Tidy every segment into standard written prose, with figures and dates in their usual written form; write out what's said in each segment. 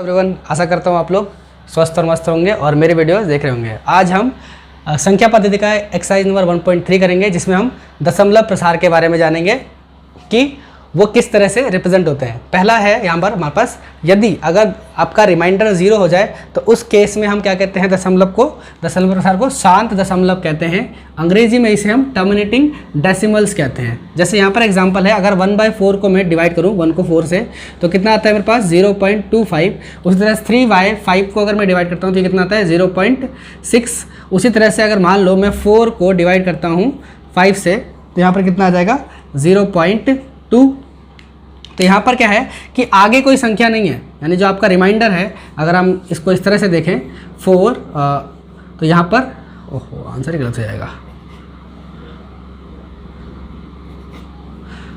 Everyone, आशा करता हूँ आप लोग स्वस्थ और मस्त होंगे और मेरे वीडियोस देख रहे होंगे। आज हम संख्या पद्धति का एक्सरसाइज नंबर 1.3 करेंगे, जिसमें हम दशमलव प्रसार के बारे में जानेंगे कि वो किस तरह से रिप्रेजेंट होते हैं। पहला है यहाँ पर हमारे पास, यदि अगर आपका रिमाइंडर 0 हो जाए तो उस केस में हम क्या कहते हैं, दशमलव प्रसार को शांत दशमलव कहते हैं। अंग्रेजी में इसे हम टर्मिनेटिंग डेसिमल्स कहते हैं। जैसे यहाँ पर एग्जांपल है, अगर 1/4 को मैं डिवाइड करूँ 1 को 4 से तो कितना आता है मेरे पास 0.25। उसी तरह से 3/5 को अगर मैं डिवाइड करता हूँ तो कितना आता है 0.6। उसी तरह से अगर मान लो मैं 4 को डिवाइड करता हूँ 5 से तो यहाँ पर कितना आ जाएगा 0.2। तो यहाँ पर क्या है कि आगे कोई संख्या नहीं है, यानी जो आपका रिमाइंडर है, अगर हम इसको इस तरह से देखें 4 तो यहाँ पर ओहो आंसर ही गलत हो जाएगा।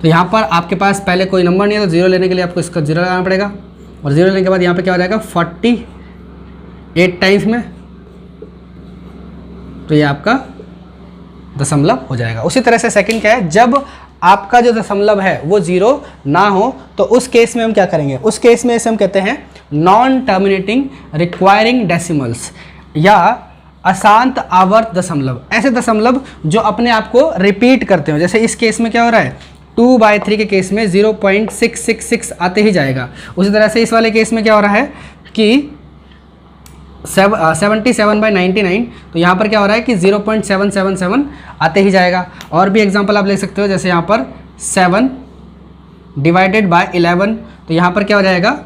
तो यहाँ पर आपके पास पहले कोई नंबर नहीं है, तो 0 लेने के लिए आपको इसका 0 लगाना पड़ेगा और 0 लेने के बाद यहाँ पे क्या हो जाएगा 48 टाइम्स में, तो ये आपका दशमलव हो जाएगा। उसी तरह से सेकंड क्या है, जब आपका जो दशमलव है वो 0 ना हो तो उस केस में हम क्या करेंगे, उस केस में इसे हम कहते हैं नॉन टर्मिनेटिंग रिक्वायरिंग डेसिमल्स या अशांत आवर्त दशमलव। ऐसे दशमलव जो अपने आप को रिपीट करते हो, जैसे इस केस में क्या हो रहा है 2/3 के केस में 0.666 आते ही जाएगा। उसी तरह से इस वाले केस में क्या हो रहा है कि 77/99, तो यहाँ पर क्या हो रहा है कि 0.777 आते ही जाएगा। और भी एग्जांपल आप ले सकते हो, जैसे यहाँ पर 7 डिवाइडेड बाय 11, तो यहाँ पर क्या हो जाएगा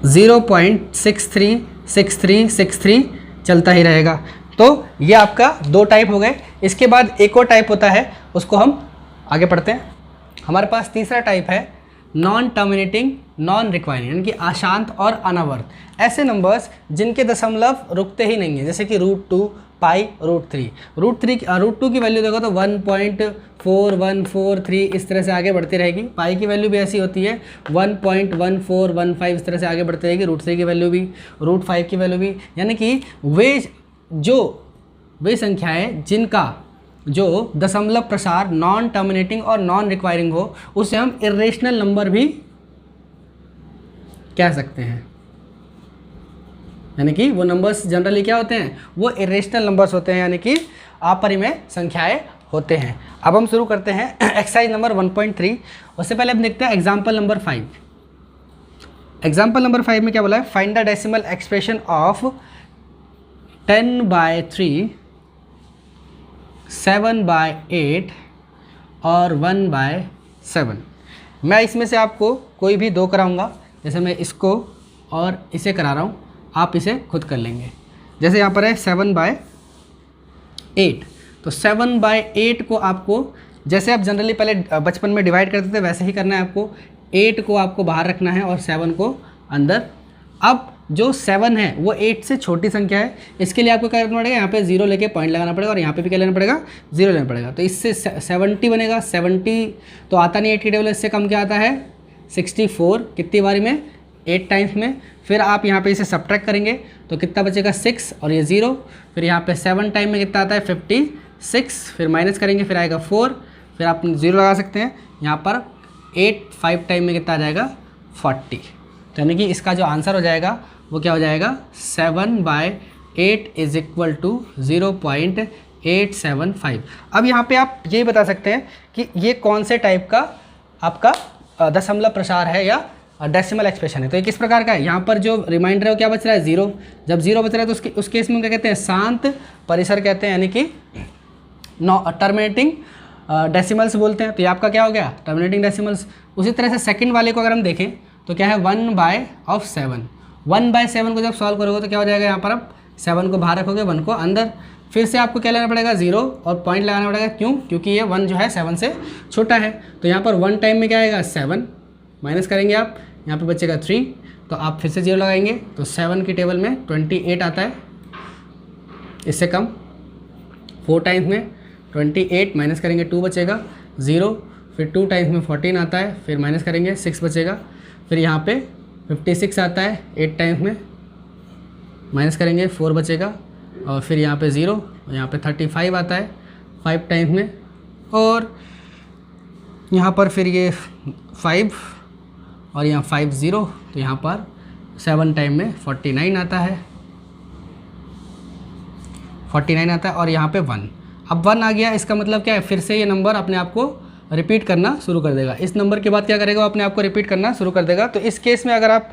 0.636363 चलता ही रहेगा। तो ये आपका 2 टाइप हो गए। इसके बाद एक और टाइप होता है, उसको हम आगे पढ़ते हैं। हमारे पास तीसरा टाइप है नॉन टर्मिनेटिंग नॉन रिक्वायरिंग, यानी कि अशांत और अनावर्त। ऐसे नंबर्स जिनके दशमलव रुकते ही नहीं है, जैसे कि √2, पाई, √3। √2 की वैल्यू देखो तो 1.4143 इस तरह से आगे बढ़ती रहेगी। पाई की वैल्यू भी ऐसी होती है 1.1415 इस तरह से आगे बढ़ती रहेगी। √3 की वैल्यू भी, √5 की वैल्यू भी, यानी कि वे संख्याएँ जिनका जो दशमलव प्रसार नॉन टर्मिनेटिंग और नॉन रिक्वायरिंग हो, उसे हम इरेशनल नंबर भी कह सकते हैं। यानी कि वो नंबर्स जनरली क्या होते हैं, वो इरेशनल नंबर्स होते हैं, यानी कि अपरिमेय संख्याएं होते हैं। अब हम शुरू करते हैं एक्सरसाइज नंबर 1.3। उससे पहले हम देखते हैं एग्जाम्पल नंबर 5। एग्जाम्पल नंबर 5 में क्या बोला है, find the decimal expression of 10/3, 7/8 और 1/7। मैं इसमें से आपको कोई भी 2 कराऊंगा, जैसे मैं इसको और इसे करा रहा हूँ, आप इसे खुद कर लेंगे। जैसे यहाँ पर है 7/8, तो 7/8 को आपको, जैसे आप जनरली पहले बचपन में डिवाइड करते थे वैसे ही करना है आपको। 8 को आपको बाहर रखना है और 7 को अंदर। अब जो 7 है वो 8 से छोटी संख्या है, इसके लिए आपको क्या करना पड़ेगा, यहाँ पे 0 लेके पॉइंट लगाना पड़ेगा और यहाँ पे भी क्या लेना पड़ेगा 0 लेना पड़ेगा। तो इससे 70 बनेगा। 70 तो आता नहीं 8 की टेबल, इससे कम क्या आता है 64। कितनी बारी में 8 टाइम्स में। फिर आप यहाँ पे इसे सब्ट्रैक्ट करेंगे तो कितना बचेगा 6 और ये 0। फिर यहाँ पे 7 टाइम में कितना आता है 56। फिर माइनस करेंगे, फिर आएगा 4, फिर आप 0 लगा सकते हैं। यहाँ पर 5 टाइम में कितना आ जाएगा 40। तो यानी कि इसका जो आंसर हो जाएगा वो क्या हो जाएगा 7/8 इज इक्वल टू 0.875। अब यहाँ पे आप ये बता सकते हैं कि ये कौन से टाइप का आपका दशमलव प्रसार है या डेसिमल एक्सप्रेशन है। तो ये किस प्रकार का है, यहाँ पर जो रिमाइंडर है वो क्या बच रहा है 0। जब 0 बच रहा है तो उस केस में क्या कहते हैं, शांत परिसर कहते हैं, यानी कि टर्मिनेटिंग डेसिमल्स बोलते हैं। तो ये आपका क्या हो गया टर्मिनेटिंग डेसिमल्स। उसी तरह से सेकंड वाले को अगर हम देखें तो क्या है 1/7। 1/7 को जब सॉल्व करोगे तो क्या हो जाएगा, यहाँ पर आप 7 को बाहर रखोगे, 1 को अंदर। फिर से आपको क्या लेना पड़ेगा 0 और पॉइंट लगाना पड़ेगा। क्यों, क्योंकि ये 1 जो है 7 से छोटा है। तो यहाँ पर 1 टाइम में क्या आएगा 7, माइनस करेंगे आप, यहाँ पे बचेगा 3, तो आप फिर से 0 लगाएंगे तो 7 की टेबल में 28 आता है, इससे कम। 4 टाइम्स में 28 माइनस करेंगे 2 बचेगा 0। फिर 2 टाइम्स में 14 आता है, फिर माइनस करेंगे 6 बचेगा। फिर यहाँ पे 56 आता है 8 टाइम्स में, माइनस करेंगे 4 बचेगा। और फिर यहाँ पे 0, यहाँ पे 35 आता है 5 टाइम्स में, और यहाँ पर फिर ये 5 और यहाँ 50, तो यहाँ पर 7 टाइम में 49 आता है, 49 आता है, और यहाँ पे 1। अब 1 आ गया, इसका मतलब क्या है, फिर से ये नंबर अपने आप को रिपीट करना शुरू कर देगा। इस नंबर के बाद क्या करेगा, वो अपने आप को रिपीट करना शुरू कर देगा। तो इस केस में अगर आप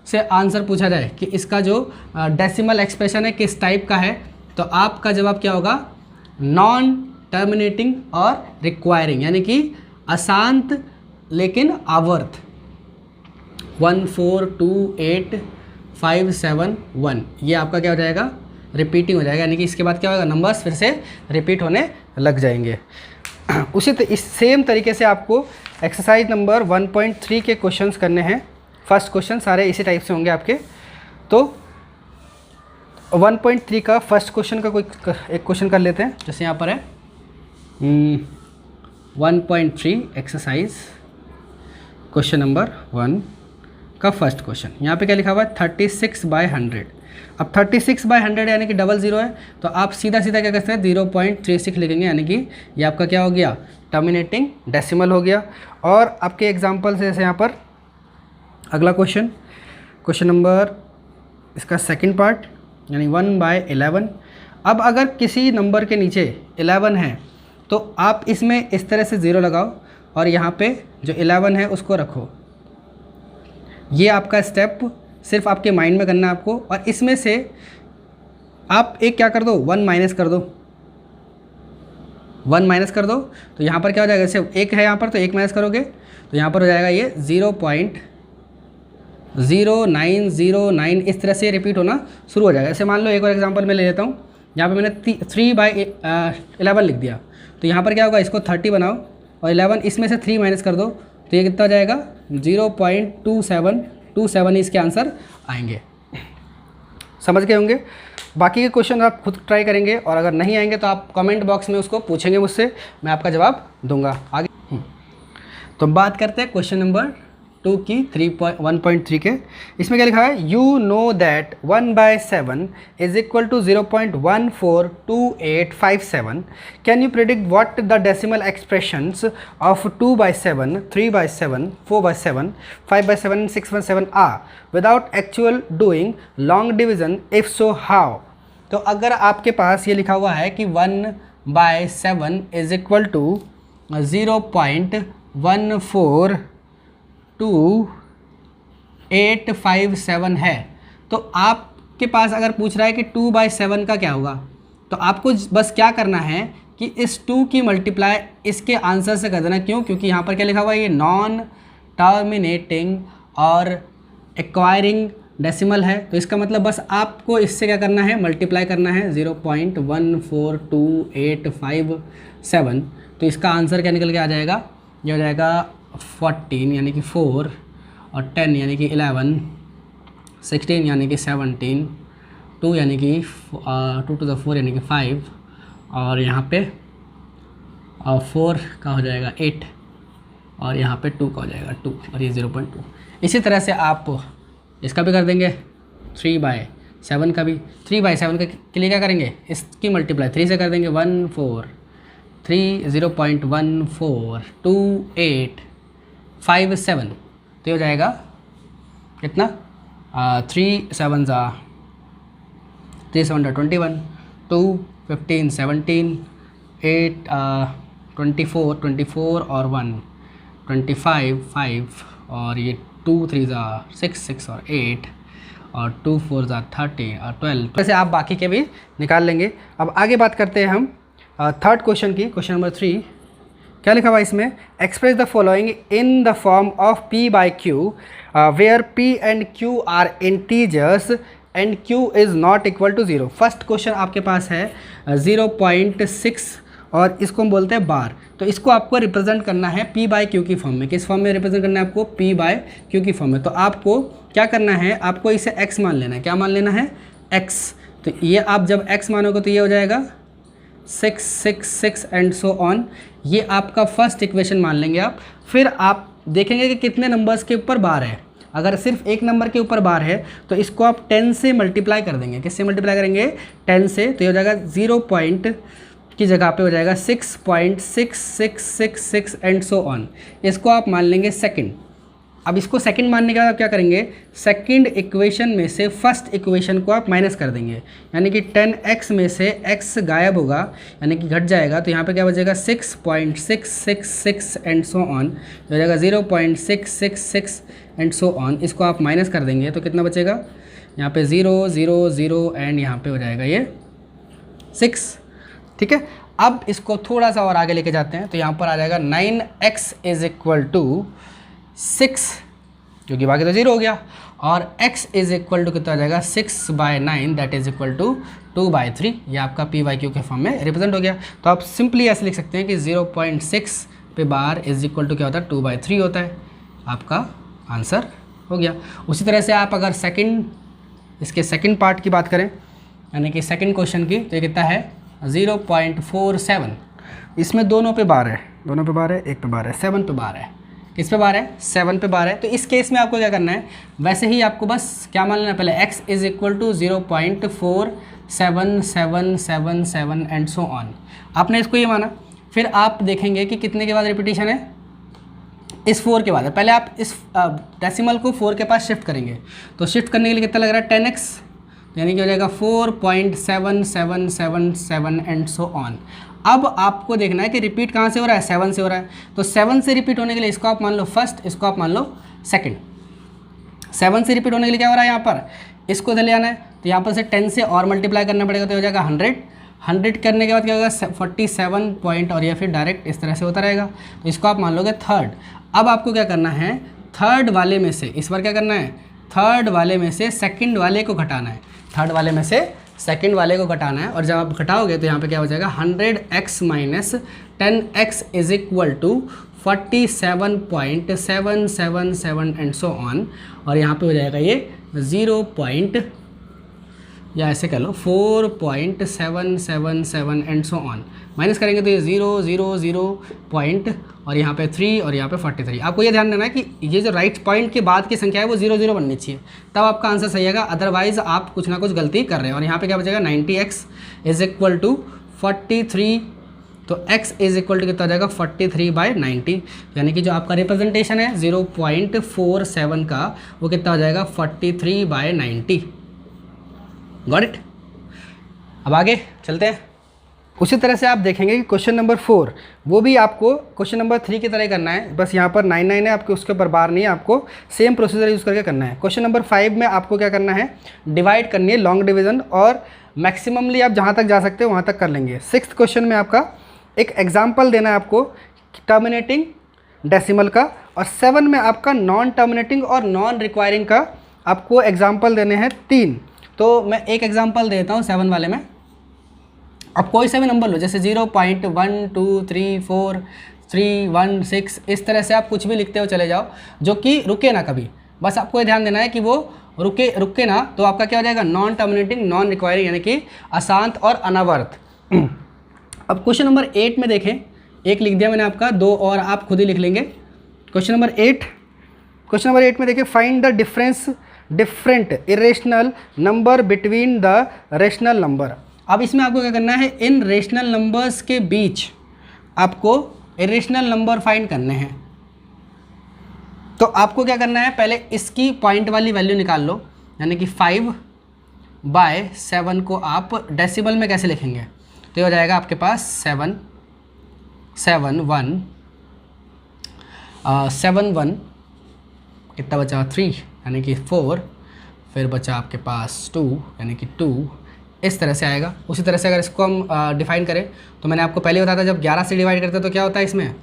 से आंसर पूछा जाए कि इसका जो डेसिमल एक्सप्रेशन है किस टाइप का है, तो आपका जवाब क्या होगा, नॉन टर्मिनेटिंग और रिक्वायरिंग, यानी कि अशांत लेकिन आवर्त। 1 4 2 8 5 7 1, ये आपका क्या हो जाएगा, रिपीटिंग हो जाएगा, यानी कि इसके बाद क्या होगा, नंबर्स फिर से रिपीट होने लग जाएंगे। इस सेम तरीके से आपको एक्सरसाइज नंबर 1.3 के क्वेश्चंस करने हैं। फर्स्ट क्वेश्चन सारे इसी टाइप से होंगे आपके। तो 1.3 का फर्स्ट क्वेश्चन का कोई एक क्वेश्चन कर लेते हैं, जैसे यहाँ पर है 1.3 एक्सरसाइज क्वेश्चन नंबर 1 का फर्स्ट क्वेश्चन। यहाँ पे क्या लिखा हुआ है, 36/100। अब 36/100 यानी कि 00 है, तो आप सीधा सीधा क्या करते हैं, 0.36 लिखेंगे, यानी कि ये आपका क्या हो गया, टर्मिनेटिंग डेसिमल हो गया। और आपके एग्जांपल से जैसे यहाँ पर अगला क्वेश्चन नंबर इसका सेकंड पार्ट, यानी 1/11। अब अगर किसी नंबर के नीचे 11 है तो आप इसमें इस तरह से 0 लगाओ और यहाँ पे जो 11 है उसको रखो। ये आपका स्टेप सिर्फ आपके माइंड में करना है आपको। और इसमें से आप एक क्या कर दो, 1 माइनस कर दो, 1 माइनस कर दो। तो यहाँ पर क्या हो जाएगा, जैसे 1 है यहाँ पर तो 1 माइनस करोगे तो यहाँ पर हो जाएगा ये 0.0909, इस तरह से रिपीट होना शुरू हो जाएगा। जैसे मान लो एक और एग्जांपल मैं ले लेता हूँ, यहाँ पे मैंने 3/11 लिख दिया, तो यहाँ पर क्या होगा, इसको 30 बनाओ और 11 इसमें से 3 माइनस कर दो, तो ये कितना हो जाएगा, 0.2727 इसके आंसर आएंगे। समझ गए होंगे। बाकी के क्वेश्चन आप खुद ट्राई करेंगे और अगर नहीं आएंगे तो आप कमेंट बॉक्स में उसको पूछेंगे मुझसे, मैं आपका जवाब दूंगा आगे। तो बात करते हैं क्वेश्चन नंबर 2 की 1.3 के। इसमें क्या लिखा है, you know that 1/7 is equal to 0.142857। Can you predict what the decimal expressions of 2/7, 3/7, 4/7, 5/7 and 6/7 are without actual doing long division? if so how? तो अगर आपके पास ये लिखा हुआ है कि 1/7 इज इक्वल टू 0.142857 है, तो आपके पास अगर पूछ रहा है कि 2/7 का क्या होगा, तो आपको बस क्या करना है कि इस 2 की मल्टीप्लाई इसके आंसर से कर देना। क्यों? क्योंकि यहाँ पर क्या लिखा हुआ है, ये नॉन टर्मिनेटिंग और एक्वायरिंग डेसिमल है, तो इसका मतलब बस आपको इससे क्या करना है, मल्टीप्लाई करना है 0.142857। तो इसका आंसर क्या निकल के आ जाएगा, ये हो जाएगा 14 यानी कि 4, और 10 यानी कि 11, 16 यानी कि 17, 2 यानी कि 2 to the 4 यानी कि 5, और यहाँ पे 4 का हो जाएगा 8, और यहाँ पे 2 का हो जाएगा 2, और ये 0.2। इसी तरह से आप इसका भी कर देंगे, 3/7 का भी। 3/7 के लिए क्या करेंगे, इसकी मल्टीप्लाई 3 से कर देंगे, 0.142857, तो हो जाएगा कितना, 3 7 21, 2 15 17, 8 24 और 1 25, 5, और ये 2 3 6 और 8, और 2 4 30 और 12। वैसे आप बाकी के भी निकाल लेंगे। अब आगे बात करते हैं हम थर्ड क्वेश्चन की, क्वेश्चन नंबर 3। क्या लिखा हुआ है इसमें, express the following in the form of P/Q where P and Q are integers and Q is not equal to 0। First question आपके पास है 0.6 और इसको हम बोलते हैं बार। तो इसको आपको रिप्रेजेंट करना है P/Q की फॉर्म में। किस फॉर्म में रिप्रेजेंट करना है आपको, P/Q की फॉर्म में। तो आपको क्या करना है, आपको इसे x मान लेना है। क्या मान लेना है, x। तो ये आप जब x मानोगे तो ये हो जाएगा 6 6 6 एंड सो ऑन। ये आपका फर्स्ट इक्वेशन मान लेंगे आप। फिर आप देखेंगे कि कितने नंबर्स के ऊपर बार है। अगर सिर्फ एक नंबर के ऊपर बार है तो इसको आप 10 से मल्टीप्लाई कर देंगे। किससे मल्टीप्लाई करेंगे, 10 से। तो ये हो जाएगा 0 पॉइंट की जगह पे हो जाएगा 6.6666 एंड सो ऑन। इसको आप मान लेंगे सेकंड। अब इसको सेकंड मानने के बाद आप क्या करेंगे, सेकंड इक्वेशन में से फर्स्ट इक्वेशन को आप माइनस कर देंगे, यानी कि 10x में से x गायब होगा, यानी कि घट जाएगा। तो यहाँ पे क्या बचेगा 6.666 एंड सो ऑन, हो जाएगा 0.666 एंड सो ऑन। इसको आप माइनस कर देंगे तो कितना बचेगा, यहाँ पे 0 0 0 एंड यहाँ पे हो जाएगा ये 6। ठीक है, अब इसको थोड़ा सा और आगे लेके जाते हैं तो यहाँ पर आ जाएगा 9x इज इक्वल टू 6, क्योंकि बाकी तो 0 हो गया, और x इज इक्वल टू कितना आ जाएगा 6/9 दैट इज इक्वल टू 2/3। ये आपका PYQ के फॉर्म में रिप्रेजेंट हो गया। तो आप सिंपली ऐसे लिख सकते हैं कि 0.6 पे बार इज इक्वल टू क्या होता है 2/3 होता है, आपका आंसर हो गया। उसी तरह से आप अगर इसके सेकंड पार्ट की बात करें, यानी कि सेकंड क्वेश्चन की, तो ये कितना है 0.47। इसमें दोनों पे बार है, एक पे बार है, 7 पे बार है। किस पे बार है, 7 पे बार है। तो इस केस में आपको क्या करना है, वैसे ही आपको बस क्या मान लेना, पहले x is equal to 0.4777 and so on. आपने इसको ये माना, फिर आप देखेंगे कि कितने के बाद रिपीटिशन है, इस 4 के बाद है। पहले आप इस डेसिमल को 4 के पास शिफ्ट करेंगे, तो शिफ्ट करने के लिए कितना लग रहा है 10x, यानी कि हो जाएगा 4.7777 एंड सो ऑन। अब आपको देखना है कि रिपीट कहाँ से हो रहा है, 7 से हो रहा है। तो 7 से रिपीट होने के लिए इसको आप मान लो फर्स्ट, इसको आप मान लो सेकंड। 7 से रिपीट होने के लिए क्या हो रहा है, यहाँ पर इसको इधर ले आना है, तो यहाँ पर से 10 से और मल्टीप्लाई करना पड़ेगा, तो हो जाएगा 100 करने के बाद क्या होगा 47 पॉइंट, और ये फिर डायरेक्ट इस तरह से होता रहेगा। तो इसको आप मान लोगे थर्ड। अब आपको क्या करना है, थर्ड वाले में से इस बार क्या करना है, थर्ड वाले में से सेकंड वाले को घटाना है, थर्ड वाले में से सेकंड वाले को घटाना है। और जब आप घटाओगे तो यहाँ पे क्या हो जाएगा 100x minus 10x is equal to 47.777 and so on. और यहाँ पे हो जाएगा ये 0. या ऐसे कह लो 4.777 एंड सो ऑन। माइनस करेंगे तो ये 0 0 0 पॉइंट, और यहाँ पे 3 और यहाँ पे 43। आपको ये ध्यान देना है कि ये जो राइट पॉइंट के बाद की संख्या है वो 0 0 बननी चाहिए, तब आपका आंसर सही आएगा, अदरवाइज आप कुछ ना कुछ गलती कर रहे हैं। और यहाँ पे क्या बचेगा 90x इज इक्वल टू 43, तो x इज इक्वल टू कितना हो जाएगा 43/90, यानी कि जो आपका रिप्रेजेंटेशन है 0.47 का वो कितना हो जाएगा 43/90। Got it. अब आगे चलते हैं। उसी तरह से आप देखेंगे कि क्वेश्चन नंबर 4 वो भी आपको क्वेश्चन नंबर 3 की तरह करना है, बस यहाँ पर 9 9 है, आपके उसके ऊपर बार नहीं है, आपको सेम प्रोसीजर यूज़ करके करना है। क्वेश्चन नंबर 5 में आपको क्या करना है, डिवाइड करनी है, लॉन्ग डिवीजन, और मैक्सिममली आप जहाँ तक जा सकते हो वहाँ तक कर लेंगे। 6th क्वेश्चन में आपका एक एग्जाम्पल देना है आपको टर्मिनेटिंग डेसिमल का, और 7 में आपका नॉन टर्मिनेटिंग और नॉन रिक्वायरिंग का आपको एग्जाम्पल देने हैं 3। तो मैं एक एग्जांपल देता हूँ 7 वाले में। अब कोई से भी नंबर लो, जैसे 0.1 2 3 4 3 1 6, इस तरह से आप कुछ भी लिखते हो चले जाओ, जो कि रुके ना कभी। बस आपको ये ध्यान देना है कि वो रुके ना, तो आपका क्या हो जाएगा नॉन टर्मिनेटिंग नॉन रिक्वायरिंग, यानी कि अशांत और अनावर्त। अब क्वेश्चन नंबर 8 में देखें, एक लिख दिया मैंने आपका, 2 और आप खुद ही लिख लेंगे। क्वेश्चन नंबर 8 में देखिए, find the different irrational number between the rational number. अब इसमें आपको क्या करना है, इन रेशनल नंबर्स के बीच आपको इरेशनल नंबर फाइंड करने हैं। तो आपको क्या करना है, पहले इसकी पॉइंट वाली वैल्यू निकाल लो, यानी कि 5/7 को आप डेसिमल में कैसे लिखेंगे, तो ये हो जाएगा आपके पास 7 7 1 7 1 कितना बचा 3, यानी कि 4, फिर बचा आपके पास 2, यानी कि 2, इस तरह से आएगा। उसी तरह से अगर इसको हम डिफाइन करें, तो मैंने आपको पहले बताया था जब 11 से डिवाइड करते हैं तो क्या होता है, इसमें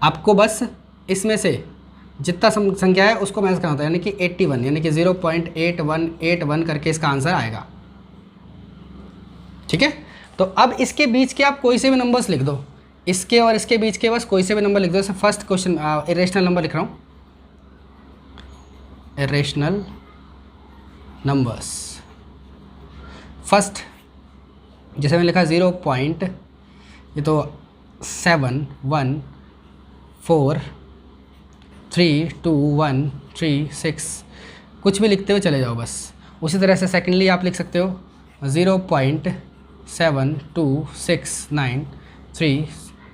आपको बस इसमें से जितना संख्या है उसको मैच करना होता है, यानी कि 81, यानी कि 0.8181 करके इसका आंसर आएगा। ठीक है, तो अब इसके बीच के आप कोई से भी नंबर्स लिख दो, इसके और इसके बीच के बस कोई से भी नंबर लिख दो। जैसे फर्स्ट क्वेश्चन इरेशनल नंबर लिख रहा हूँ, इरेशनल नंबर्स। फर्स्ट जैसे मैंने लिखा 0. ये तो 7 1 4 3 2 1 3 6, कुछ भी लिखते हुए चले जाओ बस। उसी तरह से सेकेंडली आप लिख सकते हो 0.7269 3।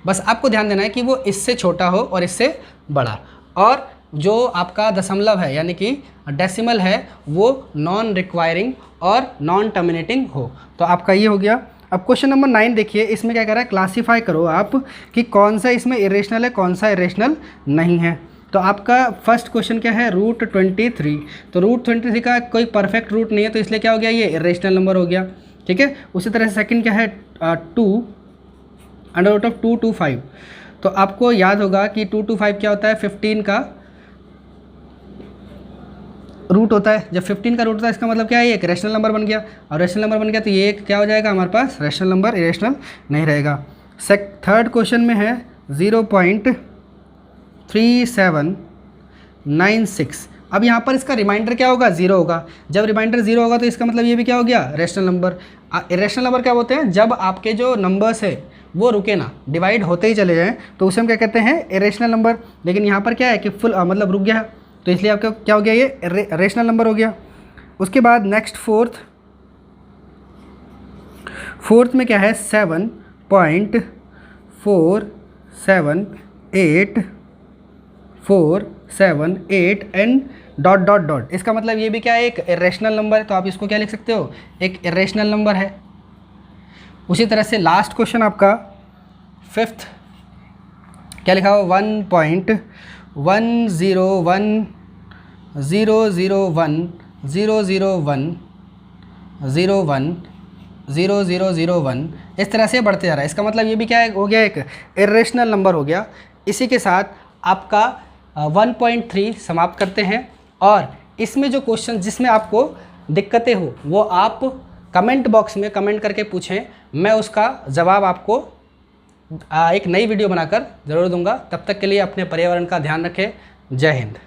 बस आपको ध्यान देना है कि वो इससे छोटा हो और इससे बड़ा। और जो आपका दशमलव है यानी कि डेसिमल है वो नॉन रिक्वायरिंग और नॉन टर्मिनेटिंग हो। तो आपका ये हो गया। अब क्वेश्चन नंबर 9 देखिए, इसमें क्या कह रहा है, क्लासीफाई करो आप कि कौन सा इसमें इरेशनल है कौन सा इरेशनल नहीं है। तो आपका फर्स्ट क्वेश्चन क्या है, रूट 23। तो रूट 23 का कोई परफेक्ट रूट नहीं है, तो इसलिए क्या हो गया, ये इरेशनल नंबर हो गया। ठीक है, उसी तरह से सेकंड क्या है, 2 अंडर रूट ऑफ 2 to 5। तो आपको याद होगा कि 2 to 5 क्या होता है, 15 का रूट होता है। जब 15 का रूट होता है इसका मतलब क्या है, ये एक रैशनल नंबर बन गया, और रैशनल नंबर बन गया तो ये एक क्या हो जाएगा हमारे पास, रैशनल नंबर, इरेशनल नहीं रहेगा। थर्ड क्वेश्चन में है 0.3796। अब यहाँ पर इसका रिमाइंडर क्या होगा, 0 होगा। जब रिमाइंडर 0 होगा तो इसका मतलब ये भी क्या हो गया, रैशनल नंबर। इरेशनल नंबर क्या होते हैं, जब आपके जो नंबर्स है वो रुके ना, डिवाइड होते ही चले जाएँ, तो उसे हम क्या कहते हैं, इरेशनल नंबर। लेकिन यहाँ पर क्या है कि फुल मतलब रुक गया है, तो इसलिए आपका क्या हो गया, ये रेशनल नंबर हो गया। उसके बाद नेक्स्ट फोर्थ में क्या है, 7.478478 एंड डॉट डॉट डॉट। इसका मतलब ये भी क्या है, एक इरेशनल नंबर है, तो आप इसको क्या लिख सकते हो, एक इरेशनल नंबर है। उसी तरह से लास्ट क्वेश्चन आपका फिफ्थ क्या लिखा हुआ, 1.100100101001 इस तरह से बढ़ते जा रहा है। इसका मतलब ये भी क्या है, हो गया एक इरेशनल नंबर हो गया। इसी के साथ आपका 1.3 समाप्त करते हैं। और इसमें जो क्वेश्चन जिसमें आपको दिक्कतें हो वो आप कमेंट बॉक्स में कमेंट करके पूछें, मैं उसका जवाब आपको एक नई वीडियो बनाकर ज़रूर दूंगा। तब तक के लिए अपने पर्यावरण का ध्यान रखें। जय हिंद।